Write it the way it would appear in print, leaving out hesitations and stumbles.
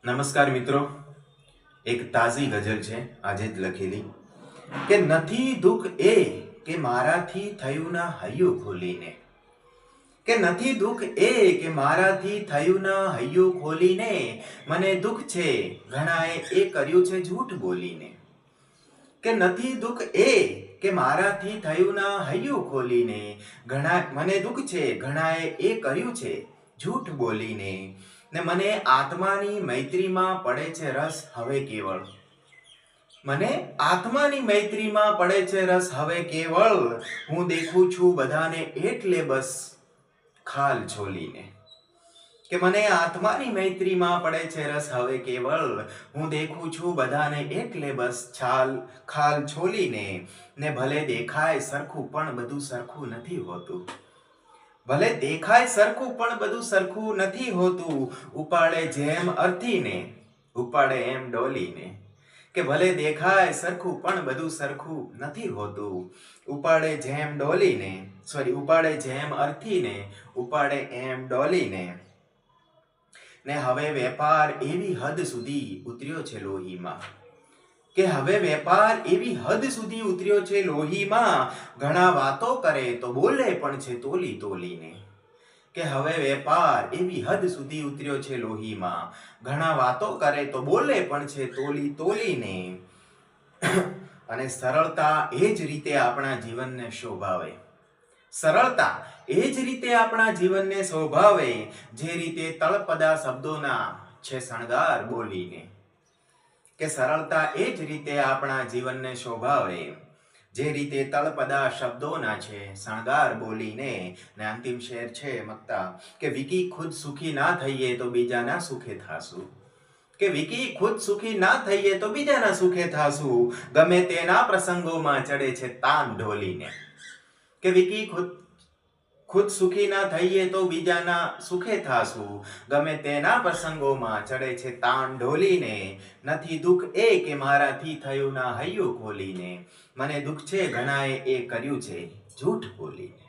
નમસ્કાર મિત્રો, એક તાજી ગઝલ છે આજે જ લખેલી કે નથી દુઃખ એ કે મારાથી થયું ના હૈયું ખોલીને, કે નથી દુઃખ એ કે મારાથી થયું ના હૈયું ખોલીને, મને દુઃખ છે ઘણાએ એ કર્યું છે જૂઠ બોલીને, કે નથી દુઃખ એ કે મારાથી થયું ના હૈયું ખોલીને, મને દુઃખ છે ઘણાએ એ કર્યું છે જૂઠ બોલીને, ને મને આત્માની મૈત્રીમાં પડે છે રસ હવે કેવળ, મને આત્માની મૈત્રીમાં પડે છે રસ હવે કેવળ, હું દેખું છું બધાને એટલે બસ ખાલ છોલીને, કે મને આત્માની મૈત્રીમાં પડે છે રસ હવે કેવળ, હું દેખું છું બધાને એટલે બસ ખાલ છોલીને, ને ભલે દેખાય સરખું પણ બધું સરખું નથી હોતું, ભલે દેખાય સરખું પણ બધું સરખું નથી હોતું, ઉપાડે જેમ અર્થીને ઉપાડે એમ ડોલીને, કે ભલે દેખાય સરખું પણ બધું સરખું નથી હોતું, ઉપાડે જેમ ડોલીને ઉપાડે જેમ અર્થીને ઉપાડે એમ ડોલીને, ને હવે વેપાર એવી હદ સુધી ઉતર્યો છે લોહીમાં, કે હવે વેપાર એવી હદ સુધી ઉતર્યો છે લોહીમાં, ઘણા વાતો કરે તો બોલે પણ છે તોલી તોલીને, કે હવે વેપાર એવી હદ સુધી ઉતર્યો છે લોહીમાં, ઘણા વાતો કરે તો બોલે પણ છે તોલી તોલીને, અને સરળતા એ જ રીતે આપણા જીવનને શોભાવે, સરળતા એ જ રીતે આપણા જીવનને શોભાવે, જે રીતે તળપદા શબ્દોના છે શણગાર બોલીને, કે સરળતા એ જ રીતે આપણા જીવનને શોભાવે, જે રીતે તળપદા શબ્દોના છે શણગાર બોલીને, ને અંતિમ શેર છે મક્તા કે વિકી ખુદ સુખી ના થઈએ તો બીજાના સુખે થાશું, કે વિકી ખુદ સુખી ના થઈએ તો બીજાના સુખે થાશું, ગમે તેના પ્રસંગોમાં ચડે છે તાન ઢોલીને, કે વિકી ખુદ સુખી ના થઈએ તો બીજાના સુખે થાશું, ગમે તેના પ્રસંગોમાં ચડે છે તાન ઢોલીને, નથી દુઃખ એ કે મારાથી થયું ના હૈયું ખોલીને, મને દુઃખ છે ઘણાએ એ કર્યું છે જૂઠ બોલીને.